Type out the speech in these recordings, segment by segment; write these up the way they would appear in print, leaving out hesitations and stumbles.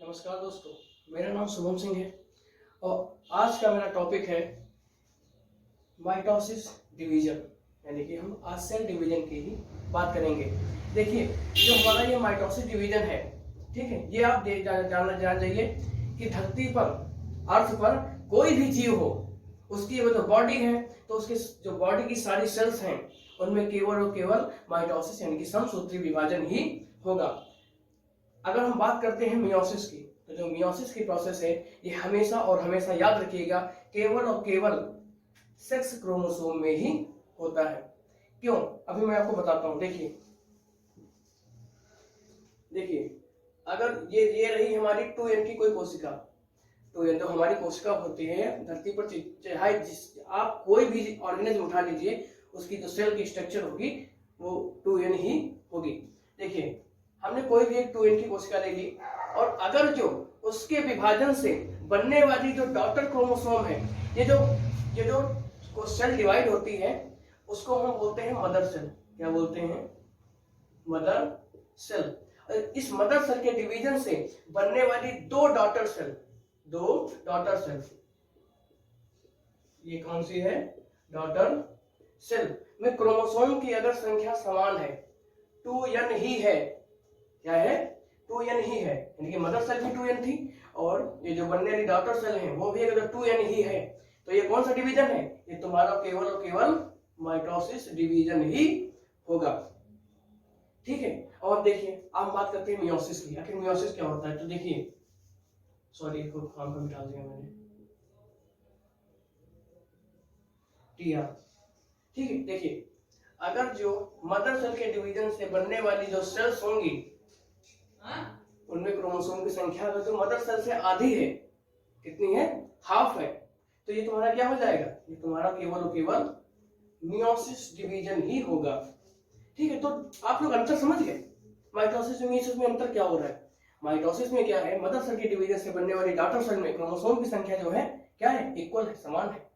नमस्कार दोस्तों, मेरा नाम शुभम सिंह है और आज का मेरा टॉपिक है माइटोसिस डिवीजन। यानी कि हम आज सेल डिवीजन की ही बात करेंगे। देखिए, जो हमारा ये माइटोसिस डिवीजन है, ठीक है, ये आप जान जाइए कि धरती पर, अर्थ पर कोई भी जीव हो, उसकी वो जो बॉडी है, तो उसके जो बॉडी की सारी सेल्स हैं उनमें केवल और केवल माइटोसिस यानी कि समसूत्री विभाजन ही होगा। अगर हम बात करते हैं मियोसिस की, तो जो मियोसिस की प्रोसेस है ये हमेशा और हमेशा याद रखिएगा केवल और केवल सेक्स क्रोमोसोम में ही होता है। क्यों? अभी मैं आपको बताता हूं। देखिए देखिए अगर ये रही हमारी 2n की कोई कोशिका, 2n जो हमारी कोशिका होती है धरती पर, चाहे आप कोई भी ऑर्गेनिज्म उठा लीजिए, उसकी जो सेल की स्ट्रक्चर होगी वो 2n ही होगी। देखिए, हमने कोई भी एक 2n की कोशिका ले ली और अगर जो उसके विभाजन से बनने वाली जो डॉटर क्रोमोसोम है, ये जो सेल डिवाइड होती है, उसको हम बोलते हैं मदर सेल। क्या बोलते हैं? Mother cell. इस मदर सेल के डिवीजन से बनने वाली दो डॉटर सेल, ये कौन सी है? डॉटर सेल में क्रोमोसोम की अगर संख्या समान है, 2n ही है। क्या है? 2n ही है। यानी कि मदर सेल भी 2n थी और ये जो बनने वाली डॉटर सेल है वो भी अगर 2n ही है, तो ये कौन सा डिवीजन है? ये तुम्हारा केवल और केवल माइटोसिस डिवीजन ही होगा। ठीक है। और देखिए, आप बात करते हैं मियोसिस की। आखिर मियोसिस क्या होता है? तो देखिए, सॉरी, काम को डाल दिया मैंने, टीआर। ठीक है। देखिए, अगर जो मदर सेल के डिवीजन से बनने वाली जो सेल्स होंगी, उनमें क्रोमोसोम की संख्या अगर जो मदर सेल से आधी है, कितनी है? हाफ है, तो ये तुम्हारा क्या हो जाएगा? ये तुम्हारा केवल और केवल मियोसिस डिवीजन ही होगा। ठीक है। तो आप लोग अंतर समझ गए माइटोसिस और मियोसिस में अंतर क्या हो रहा है? माइटोसिस में क्या है? मदर सेल के डिवीजन से बनने वाली डॉटर सेल में क्रोमोसोम की संख्या जो है क्या है? इक्वल है, समान है।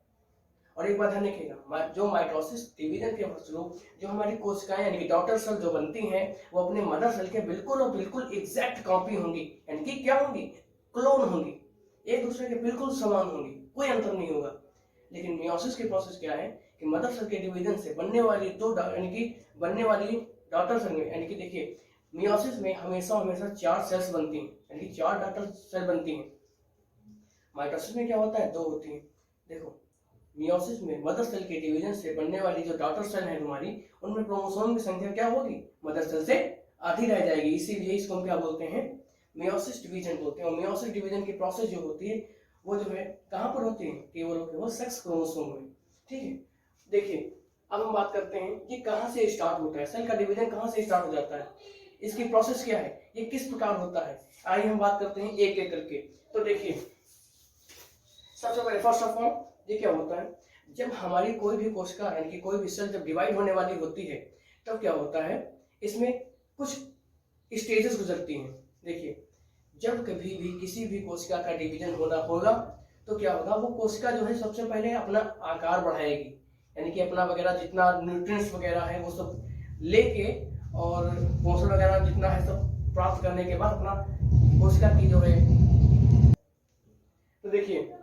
और एक बात ध्यान रखिएगा, जो माइटोसिस डिवीजन के फलस्वरूप जो हमारी कोशिकाएं यानी कि डॉटर सेल जो बनती हैं, वो अपने मदर सेल के बिल्कुल और बिल्कुल एग्जैक्ट कॉपी होंगी। यानी कि क्या होंगी? क्लोन होंगी, एक दूसरे के बिल्कुल समान होंगी, कोई अंतर नहीं होगा। लेकिन मियोसिस की प्रोसेस क्या है कि मदर सेल के डिवीजन से बनने वाली यानी कि बनने वाली डॉटर सेल में, यानी कि देखिए, मियोसिस में हमेशा 4 सेल्स बनती हैं, यानी कि 4 डॉटर सेल बनती हैं। माइटोसिस में क्या होता है? 2 होती हैं। देखो, मियोसिस में मदर सेल के डिवीजन से बनने वाली जो डॉटर सेल है तुम्हारी, उनमें क्रोमोसोम की संख्या क्या होगी? मदर सेल से आधी रह जाएगी। इसीलिए इसको हम क्या बोलते हैं? मियोसिस डिवीजन बोलते हैं। और मियोसिस डिवीजन की प्रोसेस जो होती है वो जो है कहां पर होती है? केवल और केवल सेक्स क्रोमोसोम में। ठीक है। देखिए, अब हम बात करते हैं ये कहां से स्टार्ट होता है, सेल का डिवीजन कहां से स्टार्ट हो जाता है, इसकी प्रोसेस क्या है, ये किस प्रकार होता है। आइए हम बात करते हैं एक एक करके। तो देखिए, सबसे पहले फर्स्ट ऑफ ऑल ये क्या होता है? जब हमारी कोई भी कोशिका यानी कि कोई भी सेल जब डिवाइड होने वाली होती है, तब क्या होता है? इसमें कुछ स्टेजेस गुजरती हैं। देखिए, जब कभी भी किसी भी कोशिका का डिवीजन होना होगा, तो क्या होगा? वो कोशिका जो है सबसे पहले अपना आकार बढ़ाएगी, यानी कि अपना वगैरह जितना न्यूट्रिएंट्स वगैरह है वो सब लेके और पोषण वगैरह जितना है सब प्राप्त करने के बाद अपना कोशिका की जो है, तो देखिए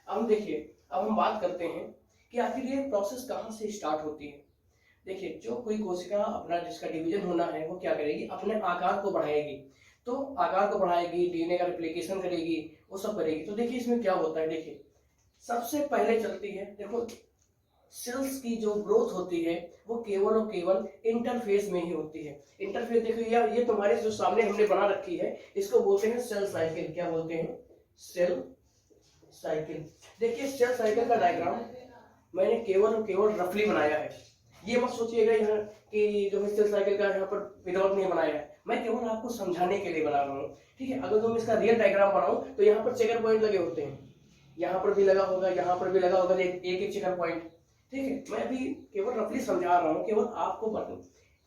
अब हम बात करते हैं कि आखिर ये प्रोसेस कहां से स्टार्ट होती है। देखिए, जो कोई कोशिका अपना जिसका डिवीजन होना है वो क्या करेगी? अपने आकार को बढ़ाएगी। तो आकार को बढ़ाएगी, डीएनए का रिप्लिकेशन करेगी, वो सब करेगी। तो देखिए, इसमें क्या होता है? देखिए, सबसे पहले चलती है, देखो, सेल्स की जो ग्रोथ होती है वो केवल और केवल इंटरफेस में ही होती है। इंटरफेस देखो, ये तुम्हारे जो सामने हमने बना रखी है, इसको बोलते हैं सेल साइकिल। क्या बोलते हैं? Cell cycle. देखिए, सेल साइकिल का डायग्राम मैंने केवल और केवल रफली बनाया है। ये मत सोचिएगा यहाँ कि जो है सेल साइकिल का यहाँ पर विदाउट नहीं बनाया है, मैं केवल आपको समझाने के लिए बना रहा हूँ। ठीक है। अगर तुम इसका रियल डायग्राम बनाओ तो यहाँ पर चेकर पॉइंट लगे होते हैं, यहाँ पर भी लगा होगा, यहाँ पर भी लगा होगा, एक एक चेकर पॉइंट। ठीक है। मैं अभी केवल रफली समझा रहा हूँ, केवल आपको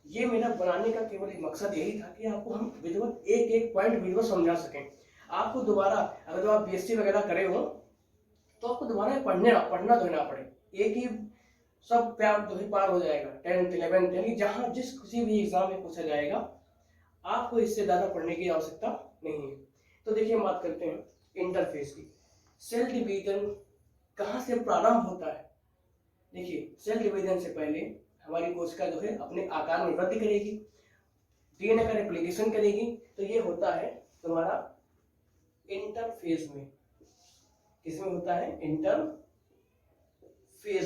ये मेरा बनाने का केवल एक मकसद यही था कि आपको हम विजुअल एक एक पॉइंट विजुअल समझा सकें। आपको दोबारा अगर जो आप बीएससी वगैरह करे हो तो आपको दोबारा पढ़ना धोना पड़े, एक ही सब प्यार जो है पार हो जाएगा। 10th 11th यानी जहां जिस किसी भी एग्जाम में पूछा जाएगा आपको इससे ज्यादा पढ़ने की आवश्यकता नहीं है। तो देखिए हम बात करते हैं इंटरफेस की। सेल डिवीजन कहाँ से प्रारंभ होता है? देखिए सेल डिवीजन से पहले हमारी कोशिका जो है अपने आकार में वृद्धि करेगी, डीएनए का रेप्लिकेशन करेगी। तो ये होता है तुम्हारा इंटरफेज में। किसमें होता है? इंटरफेज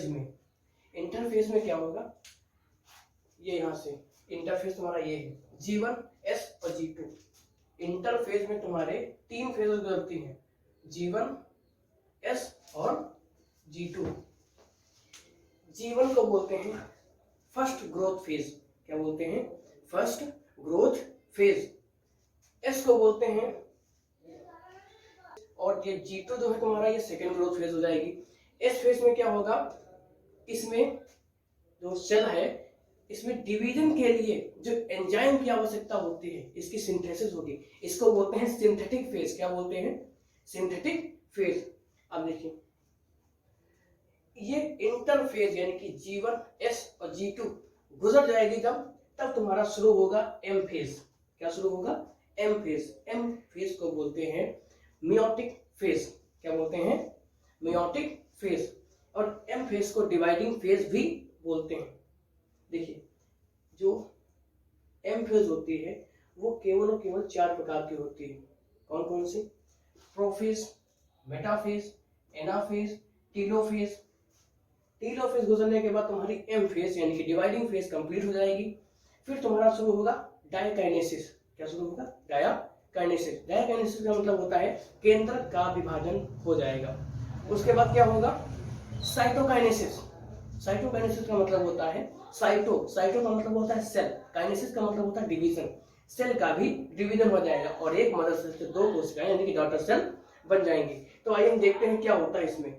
में। इंटरफेज में क्या होगा? ये यहां से इंटरफेस तुम्हारा ये है G1, S और G2। इंटरफेज में तुम्हारे 3 फेज गुजरती हैं, G1, S और G2। G1 को बोलते हैं फर्स्ट ग्रोथ फेज। क्या बोलते हैं? First growth phase. S को बोलते हैं, और ये G2 जो है तुम्हारा ये सेकेंड ग्रोथ फेज हो जाएगी। S फेज में क्या होगा? इसमें जो सेल है इसमें डिवीजन के लिए जो एंजाइम की आवश्यकता होती है इसकी सिंथेसिस होगी। इसको बोलते हैं सिंथेटिक फेज। क्या बोलते हैं? Synthetic phase. अब देखिए ये इंटरफेज यानी कि G1, S और G2 गुजर जाएगी तब तुम्हारा शुरू होगा M फेज। क्या शुरू होगा? M phase. M फेज को बोलते हैं मियोटिक फेज। क्या बोलते हैं? Meiotic phase. और M फेज को डिवाइडिंग फेज भी बोलते हैं। देखिए जो M फेज होती है वो केवल और केवल 4 प्रकार की होती है। कौन कौन सी? Prophase, metaphase, anaphase, telophase. Telophase गुजरने के बाद तुम्हारी M फेज यानी कि डिवाइडिंग फेज कंप्लीट हो जाएगी। फिर तुम्हारा शुरू होगा डायकाइनेसिस। क्या शुरू होगा? डायकाइनेसिस। डायकाइनेसिस का मतलब होता है केंद्र का विभाजन हो जाएगा। उसके बाद क्या होगा? साइटोकाइनेसिस। साइटोकाइनेसिस का मतलब होता है साइटो का मतलब होता है सेल, काइनेसिस का मतलब होता है डिवीजन। सेल का भी डिवीजन हो जाएगा और एक मदर सेल से 2 कोशिकाएं यानी कि डॉटर सेल बन जाएंगी। तो आइए हम देखते हैं क्या होता है इसमें।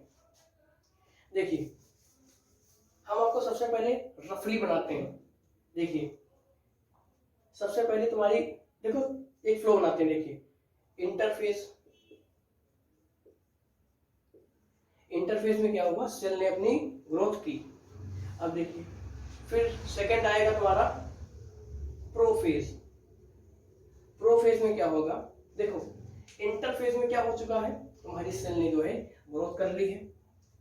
देखिए हम आपको सबसे पहले रफली बनाते हैं। देखिए सबसे पहले तुम्हारी देखो एक फ्लो बनाते हैं। देखिए इंटरफेस में क्या हुआ? सेल ने अपनी ग्रोथ की। अब देखिए फिर सेकंड आएगा तुम्हारा प्रोफेज। प्रोफेज में क्या होगा? देखो इंटरफेज में क्या हो चुका है? तुम्हारी सेल ने जो है ग्रोथ कर ली है।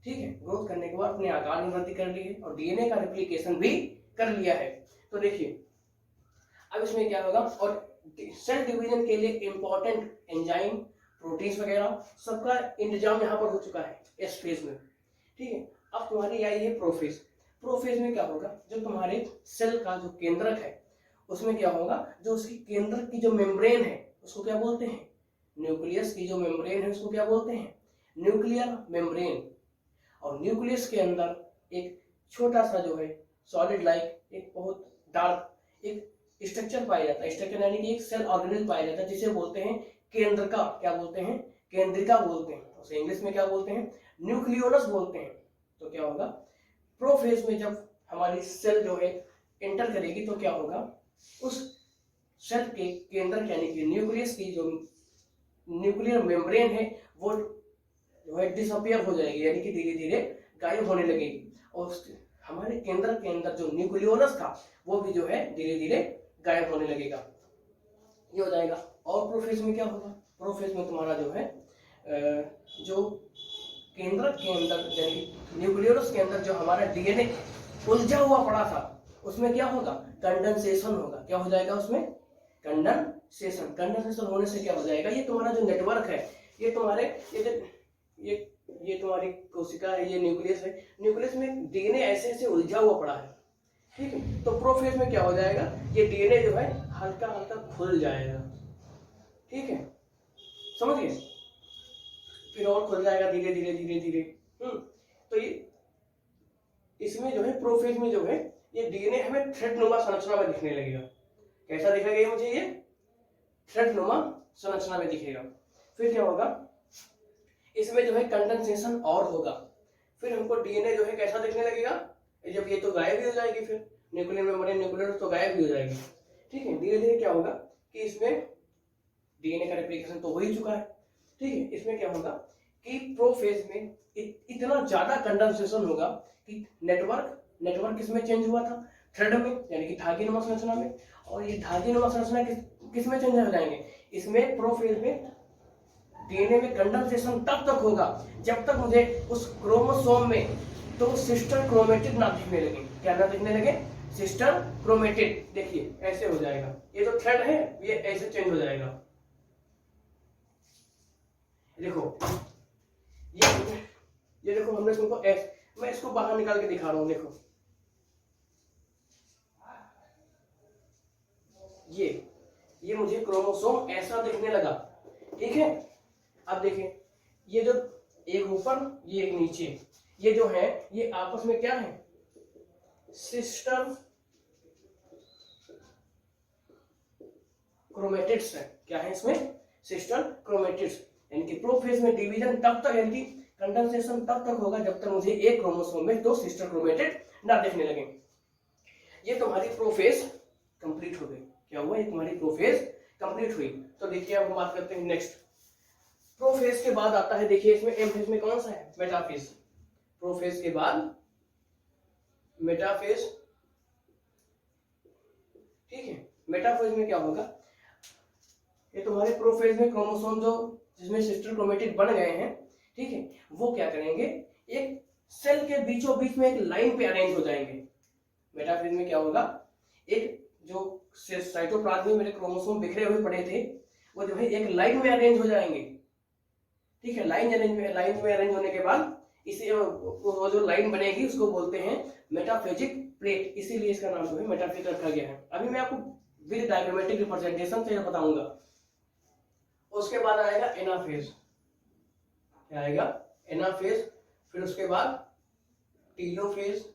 ठीक है, ग्रोथ करने के बाद अपने आकार में वृद्धि कर ली है और डीएनए का रेप्लिकेशन भी कर लिया है। तो देखिए अब इसमें क्या होगा? और सेल डिवीजन के लिए इंपॉर्टेंट एंजाइम, प्रोटीन्स वगैरह सबका इंतजाम यहाँ पर हो चुका है इस फेज में। ठीक है, अब तुम्हारी आई है प्रोफेज। प्रोफेज में क्या होगा? जो तुम्हारे सेल का जो केंद्रक है उसमें क्या होगा? जो उसकी केंद्रक की जो मेम्ब्रेन है उसको क्या बोलते हैं? न्यूक्लियस की जो मेम्ब्रेन है उसको क्या बोलते हैं? Nuclear membrane. और न्यूक्लियस के अंदर एक छोटा सा जो है सॉलिड लाइक एक बहुत डार्क एक स्ट्रक्चर पाया जाता है। स्ट्रक्चर यानी कि एक सेल ऑर्गेनेल पाया जाता है जिसे बोलते हैं केंद्रिका। क्या बोलते हैं? केंद्रिका बोलते हैं। उसे इंग्लिश में क्या बोलते हैं? न्यूक्लियोलस बोलते हैं। तो क्या होगा? प्रोफेज में जब हमारी सेल जो है एंटर करेगी तो क्या होगा? उस सेल के केंद्र यानी कि न्यूक्लियस की जो न्यूक्लियर मेम्ब्रेन है वो जो है डिसअपियर हो जाएगी यानी कि धीरे धीरे गायब होने लगेगी। और हमारे केंद्र के अंदर जो न्यूक्लियोलस था वो भी जो है धीरे धीरे गायब होने लगेगा। ये हो जाएगा। और प्रोफेज में क्या होगा? प्रोफेज में तुम्हारा जो है जो केंद्र के अंदर यानी न्यूक्लियोलस के अंदर जो हमारा डीएनए उलझा हुआ पड़ा था उसमें क्या होगा? कंडेंसेशन होगा। क्या हो जाएगा उसमें? कंडेंसेशन। कंडेंसेशन होने से क्या हो जाएगा? ये तुम्हारा जो नेटवर्क है ये तुम्हारे ये तुम्हारी कोशिका है, ये न्यूक्लियस है। न्यूक्लियस में डीएनए ऐसे ऐसे उलझा हुआ पड़ा है। ठीक है, तो प्रोफेज में क्या हो जाएगा? ये डीएनए जो है हल्का हल्का खुल जाएगा। ठीक है, समझ गए? फिर और खुल जाएगा धीरे धीरे धीरे धीरे। तो ये इसमें जो है प्रोफेज में जो है ये डीएनए हमें थ्रेड नुमा संरचना में दिखने लगेगा। कैसा दिखेगा ये मुझे? ये थ्रेड नुमा संरचना में दिखेगा। फिर क्या होगा? इसमें जो है कंडेंसेशन और होगा। फिर हमको डीएनए जो है कैसा दिखने लगेगा? जब ये तो गायब ही हो जाएगी, फिर न्यूक्लियर मेम्ब्रेन न्यूक्लियर तो गायब ही हो जाएगी। ठीक है, धीरे धीरे क्या होगा कि इसमें डीएनए का रेप्लिकेशन तो हो ही चुका है। ठीक है, इसमें क्या होगा कि प्रोफेज में इतना ज्यादा कंडेंसेशन होगा कि नेटवर्क इसमें चेंज हुआ था थ्रेड में यानी कि धागे नुमा संरचना में, और ये धागीनुमा संरचना किस में चेंज हो जाएंगे, इसमें प्रोफेज में डीएनए में कंडेंसेशन तब तक होगा जब तक मुझे उस क्रोमोसोम में तो सिस्टर क्रोमेटिड ना दिखने लगे। क्या ना दिखने लगे, सिस्टर क्रोमेटिड। देखिए ऐसे हो जाएगा, ये जो थ्रेड है ये ऐसे चेंज हो जाएगा। देखो ये देखो हमने इसको मैं इसको बाहर निकाल के दिखा रहा हूं। देखो ये मुझे क्रोमोसोम ऐसा दिखने लगा, ठीक है। अब देखिए ये जो एक ऊपर ये एक नीचे, ये जो है ये आपस में क्या है, सिस्टर क्रोमेटिड्स है। क्या है इसमें, सिस्टर क्रोमेटिड्स। यानी कि प्रोफेज में डिवीजन तब तक, यानी कि कंडेंसेशन तब तक होगा जब तक मुझे एक क्रोमोसोम में दो सिस्टर क्रोमेटिड ना देखने लगे। ये तुम्हारी प्रोफेज कंप्लीट हो गई। क्या हुआ, ये तुम्हारी प्रोफेज कंप्लीट हुई। तो देखिए अब हम बात करते हैं नेक्स्ट प्रोफेज के बाद आता है। देखिए इसमें एम फेज में कौन सा है, मेटाफेज। प्रोफेज के बाद मेटाफेज, ठीक है। मेटाफेज में क्या होगा, ये तुम्हारे प्रोफेज में क्रोमोसोम जो जिसमें सिस्टर क्रोमेटिड बन गए हैं, ठीक है, वो क्या करेंगे, एक सेल के बीचों बीच में एक लाइन पे अरेंज हो जाएंगे। मेटाफेज में क्या होगा, एक जो साइटोप्लाज्म में मेरे क्रोमोसोम बिखरे हुए पड़े थे वो जो है एक लाइन में अरेंज हो जाएंगे, ठीक है। लाइन में अरेंज होने के बाद इसे वो जो लाइन बनेगी उसको बोलते हैं मेटाफेजिक प्लेट, इसीलिए इसका नाम जो है मेटाफेज रखा गया है। अभी मैं आपको विद डायग्रामेटिक रिप्रेजेंटेशन से बताऊंगा। उसके बाद आएगा एनाफेज। क्या आएगा, एनाफेज। फिर उसके बाद टीलोफेज,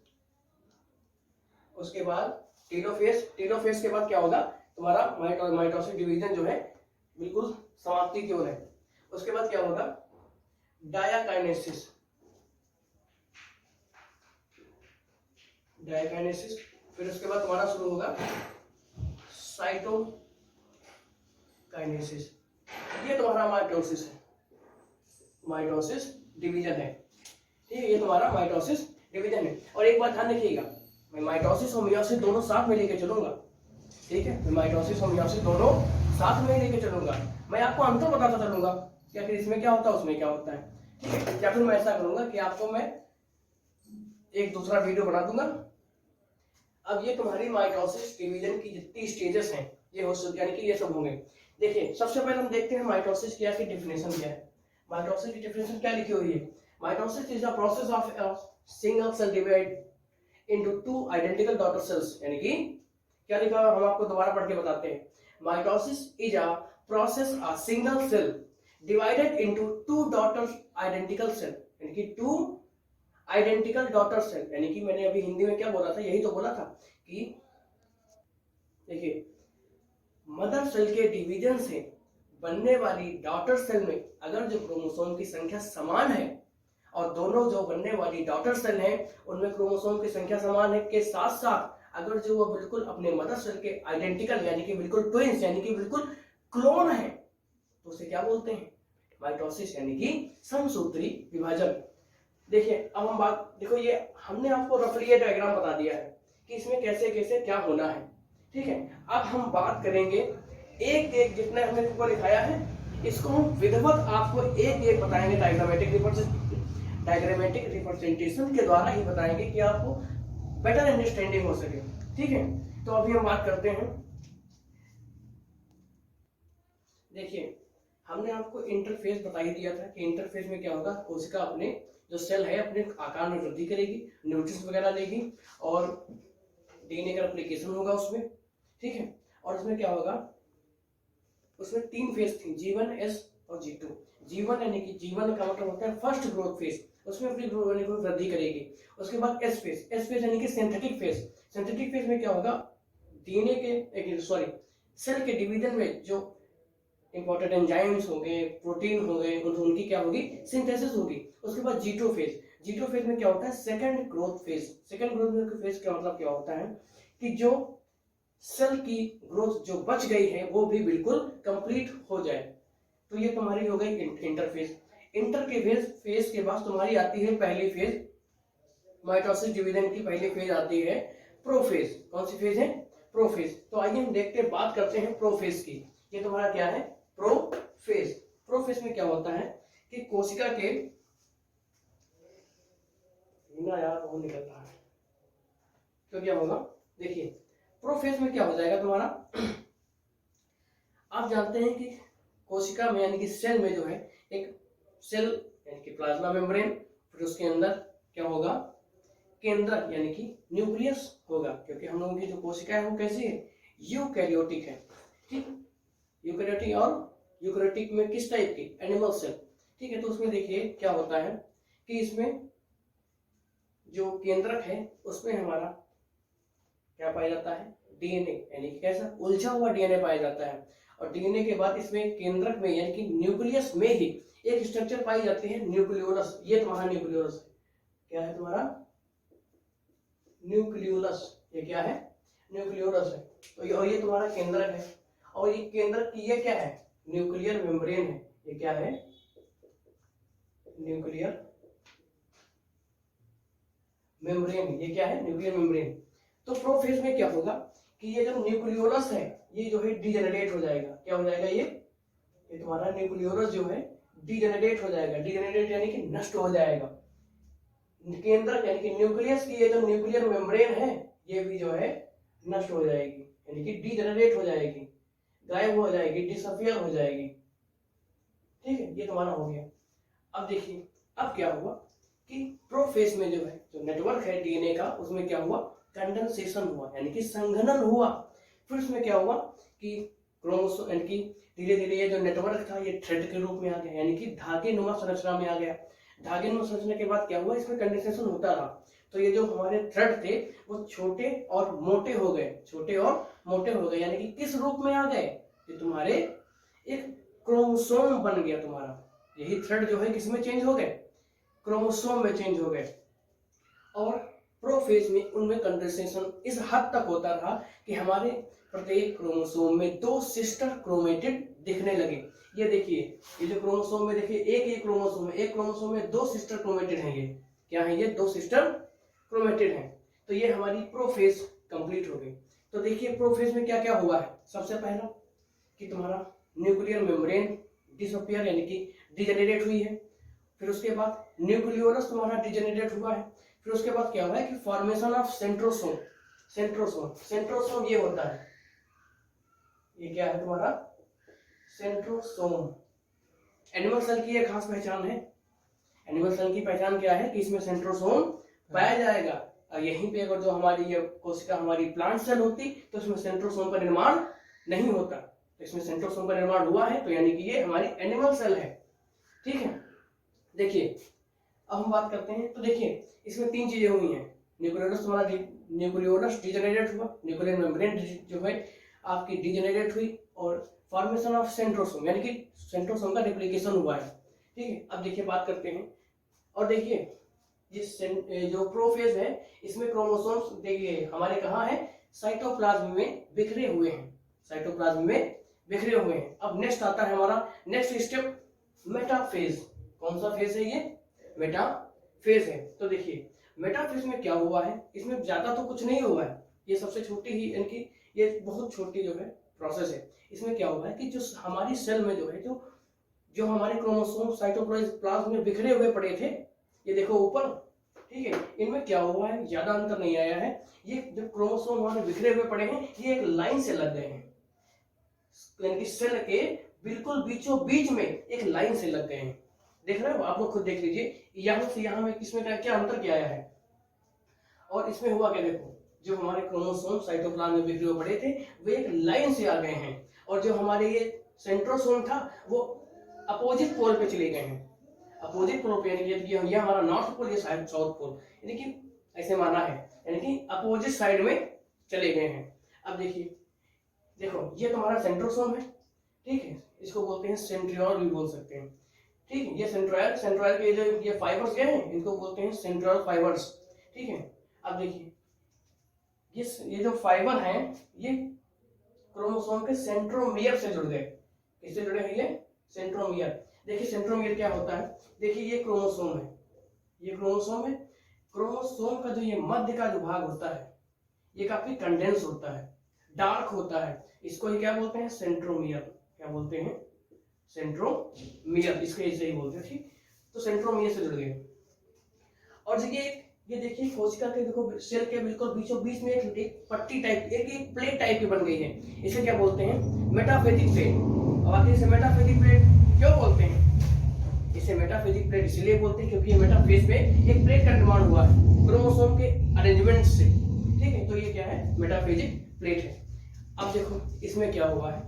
उसके बाद टीलोफेज। टीलोफेज के बाद क्या होगा, तुम्हारा माइटोसिस डिवीजन जो है बिल्कुल समाप्ति की ओर है। उसके बाद क्या होगा, डायाकाइनेसिस। डायाकाइनेसिस। फिर उसके बाद तुम्हारा शुरू होगा साइटोकाइनेसिस। ये तुम्हारा माइटोसिस है, माइटोसिस डिवीजन है, ठीक है। ये तुम्हारा माइटोसिस डिवीजन है। और एक बात ध्यान रखिएगा, मैं माइटोसिस और मियोसिस दोनों साथ में लेके चलूंगा, ठीक है। मैं माइटोसिस और मियोसिस दोनों साथ में लेके चलूंगा। मैं आपको अंतर बताता चलूंगा कि आखिर इसमें क्या होता है उसमें क्या होता है, ठीक है। या फिर मैं ऐसा करूंगा कि आपको मैं एक दूसरा वीडियो बना दूंगा। अब ये तुम्हारी माइटोसिस डिवीजन की जितनी स्टेजेस हैं ये हो सकती, यानी कि ये सब होंगे। देखिए सबसे पहले हम देखते हैं माइटोसिस की डेफिनेशन क्या है। माइटोसिस की डेफिनेशन क्या लिखी हुई है, mitosis is the process of a single cell divide into two identical daughter cells. यानी कि क्या लिखा है, हम आपको दोबारा पढ़ के बताते हैं। Mitosis is a process a single cell divided into two daughter identical cell, यानी कि टू आइडेंटिकल डॉटर सेल। यानी कि मैंने अभी हिंदी में क्या बोला था, यही तो बोला था कि देखिए मदर सेल के डिवीजन से बनने वाली डॉटर सेल में अगर जो क्रोमोसोम की संख्या समान है और दोनों जो बनने वाली डॉटर सेल हैं उनमें क्रोमोसोम की संख्या समान है के साथ साथ अगर जो वो बिल्कुल अपने मदर सेल के आइडेंटिकल यानी कि बिल्कुल ट्विंस यानी कि बिल्कुल क्लोन है तो उसे क्या बोलते हैं, माइटोसिस, यानी कि समसूत्री विभाजन। देखिए अब हम बात, देखो ये हमने आपको रफली ये डायग्राम बता दिया है कि इसमें कैसे कैसे क्या होना है, ठीक है। अब हम बात करेंगे एक एक जितने हमने ऊपर लिखाया है इसको हम विधिवत आपको एक एक बताएंगे डायग्रामेटिक रिप्रेजेंटेशन के द्वारा ही बताएंगे कि आपको बेटर अंडरस्टैंडिंग हो सके, ठीक है। तो अभी हम बात करते हैं, देखिए हमने आपको इंटरफेस बता ही दिया था कि इंटरफेस में क्या होगा, कोशिका अपने जो सेल है अपने आकार में वृद्धि करेगी, न्यूट्रिएंट्स वगैरह लेगी और डीएनए का एप्लीकेशन होगा उसमें, ठीक है। और उसमें क्या होगा, उसमें तीन फेज थी, G1, S और G2। G1 यानी कि G1 का मतलब होता है फर्स्ट ग्रोथ फेज, उसमें अपनी वृद्धि करेगी। उसके बाद S फेज यानी कि सिंथेटिक फेज। सिंथेटिक फेज में क्या होगा, डीएनए के सेल के डिवीजन में जो इंपॉर्टेंट एंजाइम्स होंगे, प्रोटीन होंगे, उनकी क्या होगी, सिंथेसिस होगी। उसके बाद G2 फेज में क्या होता है, second growth phase. Second growth phase का मतलब क्या होता है कि जो सेल की ग्रोथ जो बच गई है वो भी बिल्कुल कंप्लीट हो जाए। तो ये तुम्हारी हो गई इंटरफेज। इंटर के फेज के बाद तुम्हारी आती है पहली फेज, माइटोसिस डिवीजन की पहली फेज आती है प्रोफेज। कौन सी फेज है, प्रोफेज। तो आइए हम देखते हैं, बात करते हैं प्रोफेज की। ये तुम्हारा क्या है, प्रोफेज। प्रोफेज में क्या होता है कि कोशिका के ना यार वो निकलता है, तो क्या होगा, देखिए प्रोफेज में क्या हो जाएगा तुम्हारा, आप जानते हैं कि कोशिका में यानी कि सेल में जो है एक सेल यानी कि प्लाज्मा मेम्ब्रेन, फिर उसके अंदर क्या होगा, केंद्रक यानी कि न्यूक्लियस होगा, क्योंकि हम लोगों की जो कोशिका है वो कैसी है, यूकैरियोटिक है। ठीक, यूकैरियोटिक, और यूकैरियोटिक में किस टाइप की, एनिमल सेल। ठीक है, तो उसमें देखिए क्या होता है कि इसमें जो केंद्रक है उसमें हमारा क्या पाया जाता है, डीएनए, यानी कि कैसा, उलझा हुआ डीएनए पाया जाता है। और डीएनए के बाद इसमें केंद्रक में यानी कि न्यूक्लियस में ही एक स्ट्रक्चर पाई जाती है, न्यूक्लियोलस। ये तुम्हारा न्यूक्लियोलस है, क्या है तुम्हारा, न्यूक्लियोलस। ये क्या है, न्यूक्लियोलस है। तो ये तुम्हारा केंद्रक है, और ये केंद्रक की ये क्या है, न्यूक्लियर मेम्ब्रेन है। ये क्या है, न्यूक्लियर मेम्ब्रेन। ये क्या है, न्यूक्लियर मेम्ब्रेन। तो प्रोफेज में क्या होगा कि ये जो न्यूक्लियोलस है ये जो है डिजेनरेट हो जाएगा। क्या हो जाएगा, ये तुम्हारा न्यूक्लियोलस जो है डिजेनरेट हो जाएगा। डिजेनरेट यानी कि नष्ट हो जाएगा। केंद्रक यानी कि न्यूक्लियस की ये जो न्यूक्लियर मेम्ब्रेन है ये भी जो है नष्ट हो जाएगी, यानी कि डिजेनरेट हो जाएगी, गायब हो जाएगी, डिसअपियर हो जाएगी। ठीक है, ये तुम्हारा हो गया। अब देखिए अब क्या हुआ कि प्रोफेज में जो है जो नेटवर्क है डीएनए का, उसमें क्या हुआ, कंडेंसेशन हुआ, यानी कि संघनन हुआ। फिर उसमें क्या हुआ कि क्रोमोसोम यानी कि धीरे धीरे ये जो नेटवर्क था ये थ्रेड के रूप में आ गया, यानी कि धागे नुमा संरचना में आ गया। धागे नुमा संरचना के बाद क्या हुआ, इसमें कंडेंसेशन होता रहा। तो ये जो हमारे थ्रेड थे वो छोटे और मोटे हो गए, छोटे और मोटे हो गए, यानी कि किस रूप में आ गए, ये तुम्हारे एक क्रोमोसोम बन गया तुम्हारा। यही थ्रेड जो है किसमें चेंज हो गए, क्रोमोसोम में चेंज हो गए। और प्रोफेज में उनमें कंडेंसेशन इस हद तक होता रहा कि हमारे प्रत्येक क्रोमोसोम में 2 सिस्टर क्रोमेटिड दिखने लगे। ये देखिए, ये जो क्रोमोसोम में देखिए एक क्रोमोसोम है, एक क्रोमोसोम में 2 सिस्टर क्रोमेटिड हैं। ये क्या है, ये 2 सिस्टर क्रोमेटिड हैं। तो ये हमारी प्रोफेज कंप्लीट हो गई। तो देखिए प्रोफेज में क्या क्या हुआ है। सबसे पहला कि तुम्हारा न्यूक्लियर मेम्ब्रेन डिसअपियर यानी कि डिजेनरेट हुई है। फिर उसके बाद न्यूक्लियोलस तुम्हारा डिजेनरेट हुआ है। फिर उसके बाद क्या हुआ है कि फॉर्मेशन ऑफ सेंट्रोसोम। सेंट्रोसोम ये होता है, ये क्या है तुम्हारा, सेंट्रोसोम। एनिमल सेल की एक खास पहचान है। एनिमल सेल की पहचान क्या है कि इसमें सेंट्रोसोम पाया जाएगा। और यहीं पे अगर जो हमारी ये कोशिका हमारी प्लांट सेल होती तो इसमें सेंट्रोसोम का निर्माण नहीं होता। तो इसमें सेंट्रोसोम का निर्माण हुआ है, तो यानी कि ये हमारी एनिमल सेल है। ठीक है, देखिए अब हम बात करते हैं। तो देखिए इसमें 3 चीजें हुई हैं। न्यूक्लियोलस तुम्हारा न्यूक्लियोलस डिजेनरेट हुआ, न्यूक्लियर मेम्ब्रेन जो है आपकी डिजेनरेट हुई, और फॉर्मेशन ऑफ सेंट्रोसोम यानी कि सेंट्रोसोम का रेप्लिकेशन हुआ है। ठीक है, अब देखिए बात करते हैं। और देखिए ये जो प्रोफेज है इसमें क्रोमोसोम्स देखिए हमारे कहाँ है, साइटोप्लाज्म में बिखरे हुए हैं, साइटोप्लाज्म में बिखरे हुए हैं। अब नेक्स्ट आता है हमारा नेक्स्ट स्टेप, मेटाफेज। कौन सा फेज है, ये मेटाफेज है। तो देखिए मेटाफेज में क्या हुआ है, इसमें ज्यादा तो कुछ नहीं हुआ है, ये सबसे छोटी ही यानी कि ये बहुत छोटी जो है प्रोसेस है। इसमें क्या हुआ है कि जो हमारी सेल में जो है जो हमारे क्रोमोसोम साइटोप्लाज्म में बिखरे हुए पड़े थे, ये देखो ऊपर, ठीक है, इनमें क्या हुआ है, ज्यादा अंतर नहीं आया है। ये जो क्रोमोसोम हमारे बिखरे हुए पड़े हैं ये एक लाइन से लग गए हैं, यानी कि सेल के बिल्कुल बीचों बीच में एक लाइन से लग गए हैं। देख रहे हो आप लोग, खुद देख लीजिए यहाँ से यहाँ में किसमें क्या अंतर क्या आया है। और इसमें हुआ क्या, देखो जो हमारे क्रोमोसोम साइटोप्लाज्म में बिखरे हुए पड़े थे वे एक लाइन से आ गए हैं, और जो हमारे ये सेंट्रोसोम था वो अपोजिट पोल पे चले गए हैं। अपोजिट पोल पे यानी कि ये हमारा नॉर्थ पोल, ये साउथ पोल, यानी कि ऐसे माना है, यानी कि अपोजिट साइड में चले गए हैं। अब देखिए देखो ये तुम्हारा सेंट्रोसोम है, ठीक है, इसको बोलते हैं सेंट्रियोल भी बोल सकते हैं। ठीक है, ये सेंट्रोयल के जो ये फाइबर्स क्या हैं इनको बोलते हैं सेंट्रियोल फाइबर्स। ठीक है, अब देखिए ये जो फाइबर हैं ये क्रोमोसोम के सेंट्रोमियर से जुड़ गए। किससे जुड़े हैं ये, सेंट्रोमियर। देखिए सेंट्रोमियर क्या होता है, देखिए ये क्रोमोसोम है, ये क्रोमोसोम है। क्रोमोसोम का जो ये मध्य का जो भाग होता है ये काफी कंडेंस होता है, डार्क होता है, इसको ही क्या बोलते हैं, सेंट्रोमियर। क्या बोलते हैं, सेंट्रोमियर, इसके ऐसे ही बोलते हैं। ठीक, तो सेंट्रोमियर से जुड़ गए। और ये देखिए कोशिका के, देखो सेल के बिल्कुल बीचों बीच में एक पट्टी टाइप, एक प्लेट टाइप की बन गई है, इसे क्या बोलते हैं, मेटाफेजिक प्लेट। और आखिर से मेटाफेजिक प्लेट क्यों बोलते हैं, इसे मेटाफेजिक प्लेट इसलिए बोलते हैं क्योंकि ये मेटाफेज में एक प्लेट का निर्माण हुआ है क्रोमोसोम के अरेंजमेंट से। ठीक है, तो ये क्या है, मेटाफेजिक प्लेट है। अब देखो इसमें क्या हुआ है,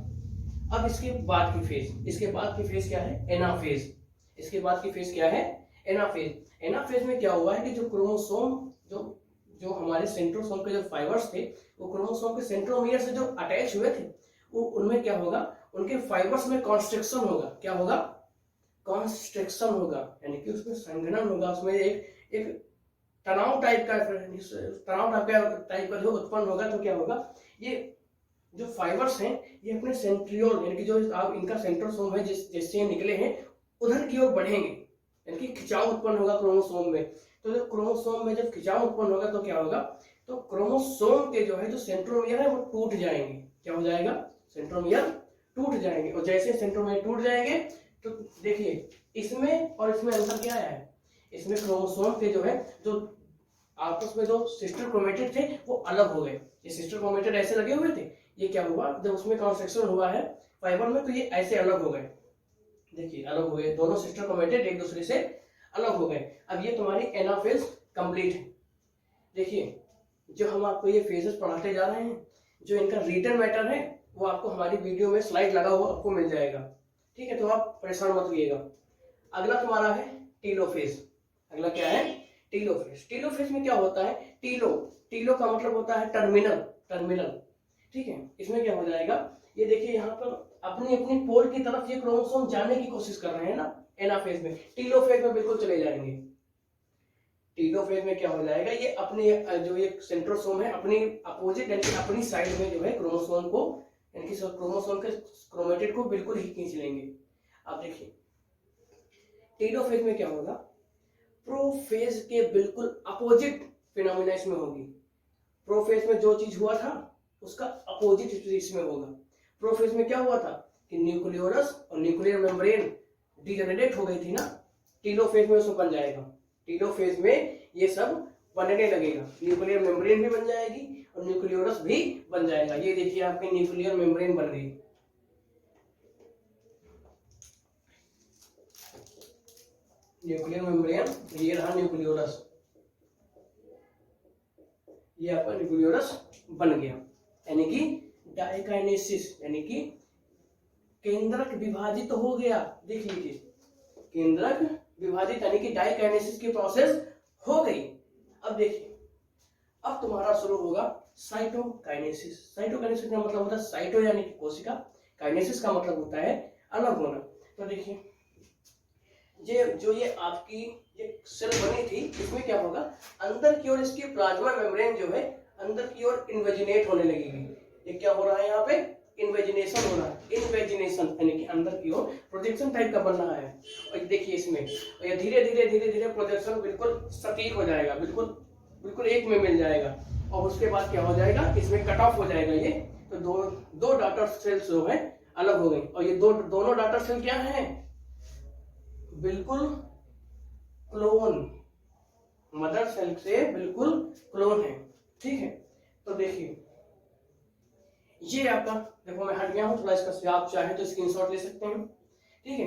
अब इसके बाद की फेज, इसके बाद की फेज क्या है, एनाफेज। इसके बाद की फेज क्या है, एनाफेज। एनाफेज में क्या हुआ है कि जो क्रोमोसोम, जो हमारे सेंट्रोसोम के जो फाइबर्स थे, वो क्रोमोसोम के सेंट्रोमियर से जो अटैच हुए थे, वो उनमें क्या होगा, उनके फाइबर्स में कॉन्स्ट्रिक्शन होगा। क्या होगा, कॉन्स्ट्रिक्शन होगा, यानी कि उसमें संघनन होगा, उसमें एक तनाव टाइप का जो उत्पन्न होगा। तो क्या होगा, ये जो फाइबर्स हैं ये अपने सेंट्रियोल, यानी कि जो आप इनका सेंट्रोसोम है जिससे निकले हैं उधर की ओर बढ़ेंगे, यानी कि खिंचाव उत्पन्न होगा क्रोमोसोम में। तो जब क्रोमोसोम में जब खिंचाव उत्पन्न होगा तो क्या होगा, तो क्रोमोसोम के जो है जो सेंट्रोमियर है वो टूट जाएंगे। क्या हो जाएगा, सेंट्रोमियर टूट जाएंगे। और जैसे सेंट्रोमियर टूट जाएंगे तो देखिए इसमें और इसमें अंतर क्या है, इसमें क्रोमोसोम के जो है जो आपस में जो सिस्टर क्रोमेटिड थे वो अलग हो गए। ये सिस्टर क्रोमेटिड ऐसे लगे हुए थे, ये क्या हुआ, जब उसमें कॉन्स्ट्रक्शन हुआ है फाइबर में तो ये ऐसे अलग हो गए। देखिए अलग हो गए, दोनों सिस्टर क्रोमेटिड एक दूसरे से अलग हो गए। अब ये तुम्हारी एनाफेज कंप्लीट है। देखिए जो हम आपको ये फेजेस पढ़ाते जा रहे हैं, जो इनका रिटन मैटर है वो आपको हमारी वीडियो में स्लाइड लगा हुआ आपको मिल जाएगा। ठीक है, तो आप परेशान मत होइएगा। अगला तुम्हारा है टीलोफेज। अगला क्या है, टीलोफेज। टीलोफेज में क्या होता है, टीलो का मतलब होता है टर्मिनल। ठीक है, इसमें क्या हो जाएगा, ये देखिए यहाँ पर अपनी अपनी पोल की तरफ ये क्रोमोसोम जाने की कोशिश कर रहे हैं ना एनाफेज में। टीलोफेज में बिल्कुल चले जाएंगे। टीलोफेज में क्या हो जाएगा, ये अपने जो ये सेंट्रोसोम है अपनी अपोजिट यानी अपनी साइड में जो है क्रोमोसोम को, यानी कि क्रोमोसोम के क्रोमेटिड को बिल्कुल ही खींच लेंगे। आप देखिए टीलोफेज में क्या होगा, प्रोफेज के बिल्कुल अपोजिट फिनोमिना इसमें होगी। प्रोफेज में जो चीज हुआ था उसका अपोजिट इसमें होगा। प्रोफेज में क्या हुआ था कि न्यूक्लियोरस और न्यूक्लियर मेम्ब्रेन डिजेनरेट हो गई थी ना, टीलोफेज में उसमें बन जाएगा। टीलोफेज में ये सब बनने लगेगा, न्यूक्लियर मेम्ब्रेन भी बन जाएगी और न्यूक्लियोरस भी बन जाएगा। ये देखिए आपकी न्यूक्लियर मेम्ब्रेन बन गई। न्यूक्लियर मेम्ब्रेन, ये रहा न्यूक्लियोरस, ये आपका न्यूक्लियोरस बन गया। यानी कि डाइकाइनेसिस, यानी कि केंद्रक विभाजित हो गया। देख लीजिए केंद्रक विभाजित यानी कि डाइकाइनेसिस की प्रोसेस हो गई। अब देखिए अब तुम्हारा शुरू होगा साइटोकाइनेसिस। साइटोकाइनेसिस का मतलब होता है साइटो यानी कि कोशिका, काइनेसिस का मतलब होता है अलग होना। तो देखिए ये आपकी ये सेल बनी थी, इसमें क्या होगा, अंदर की ओर इसकी प्लाज्मा मेम्ब्रेन जो है अंदर की ओर इन्वेजिनेट होने लगेगी। ये क्या हो रहा है, यहाँ पे इन्वेजिनेशन हो रहा है। इन्वेजिनेशन यानी कि अंदर की ओर प्रोजेक्शन टाइप का बन रहा है। और देखिए इसमें ये धीरे धीरे प्रोजेक्शन बिल्कुल सटीक हो जाएगा, बिल्कुल एक में मिल जाएगा। और उसके बाद क्या हो जाएगा, इसमें कट ऑफ हो जाएगा ये। तो दो डॉटर सेल्स जो है अलग हो गई। और ये दोनों डॉटर सेल क्या है, बिल्कुल क्लोन, मदर सेल से बिल्कुल क्लोन है। ठीक है, तो देखिए ये आपका, देखो मैं हट गया हूं थोड़ा इसका, आप चाहे तो स्क्रीनशॉट ले सकते हैं। ठीक है,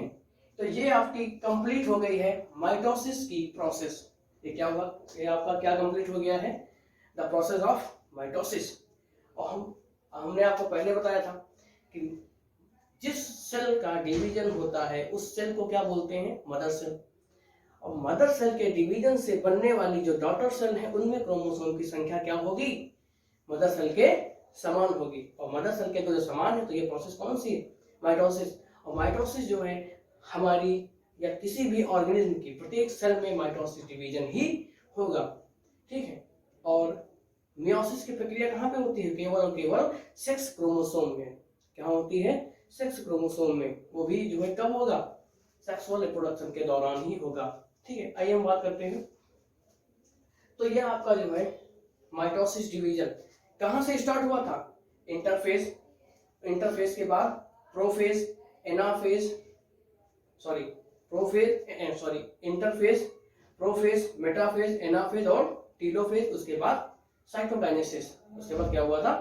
तो ये आपकी कंप्लीट हो गई है माइटोसिस की प्रोसेस। ये क्या हुआ, ये आपका क्या कंप्लीट हो गया है, द प्रोसेस ऑफ माइटोसिस। और हमने आपको पहले बताया था कि जिस सेल का डिवीजन होता है उस सेल को क्या बोलते हैं, मदर सेल। और मदर सेल के डिवीजन से बनने वाली जो डॉटर सेल है उनमें क्रोमोसोम की संख्या क्या होगी, मदर सेल के समान होगी। और मदर सेल के जो समान है तो ये प्रोसेस कौन सी है, माइटोसिस। और माइटोसिस जो है हमारी या किसी भी ऑर्गेनिज्म की प्रत्येक सेल में माइटोसिस डिवीजन ही होगा। ठीक है, और मियोसिस की प्रक्रिया कहाँ पे होती है, केवल और केवल सेक्स क्रोमोसोम में। क्या होती है, सेक्स क्रोमोसोम में। वो भी जो है कब होगा, सेक्सुअल रिप्रोडक्शन के दौरान ही होगा। ठीक है, आइए हम बात करते हैं। तो यह आपका जो है माइटोसिस डिवीजन कहां से स्टार्ट हुआ था, इंटरफेज, इंटरफेज के बाद prophase, anaphase, interphase, prophase, metaphase, anaphase और टीलोफेज, उसके बाद साइटोकाइनेसिस। उसके बाद क्या हुआ था?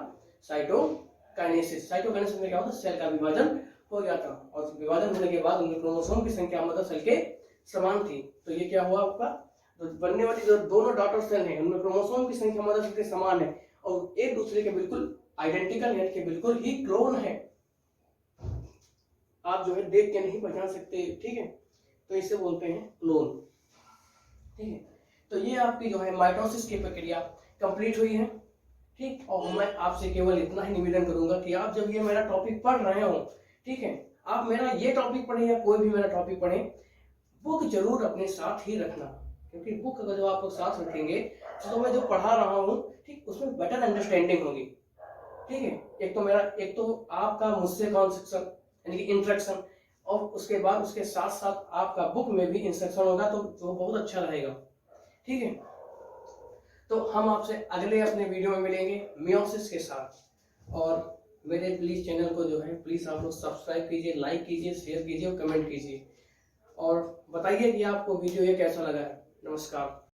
साइटोकाइनेसिस। साइटोकाइनेसिस में क्या होता? सेल का विभाजन हो गया था, और विभाजन होने के बाद उनके क्रोमोसोम की संख्या मदर सेल के समान थी। तो ये क्या हुआ आपका? तो बनने वाली जो दोनों डॉटर सेल हैं उनमें क्रोमोसोम की संख्या मदर सेल के समान है और एक दूसरे के बिल्कुल आइडेंटिकल यानी कि बिल्कुल ही क्लोन है। आप जो है देख के नहीं पहचान सकते, ठीक है, तो इसे बोलते हैं क्लोन, ठीक है। तो ये आपकी जो है माइटोसिस की प्रक्रिया कंप्लीट हुई है, ठीक। और मैं आपसे केवल इतना ही निवेदन करूंगा कि आप जब ये मेरा टॉपिक पढ़ रहे हो, ठीक है, आप मेरा ये टॉपिक पढ़े या कोई भी मेरा टॉपिक पढ़े, बुक जरूर अपने साथ ही रखना, क्योंकि बुक अगर जो आप लोग साथ रखेंगे तो मैं जो पढ़ा रहा हूँ, ठीक, उसमें बेटर अंडरस्टैंडिंग होगी, ठीक है। एक तो आपका मुझसे कॉन्सेप्शन यानी कि इंस्ट्रक्शन, और उसके बाद उसके साथ साथ आपका बुक में भी इंस्ट्रक्शन होगा, तो बहुत अच्छा रहेगा, ठीक है। तो हम आपसे अगले अपने वीडियो में मिलेंगे मियोसिस के साथ, और मेरे प्लीज चैनल को जो है प्लीज आप लोग सब्सक्राइब कीजिए, लाइक कीजिए, शेयर कीजिए और कमेंट कीजिए, और बताइए कि आपको वीडियो ये कैसा लगा है। नमस्कार।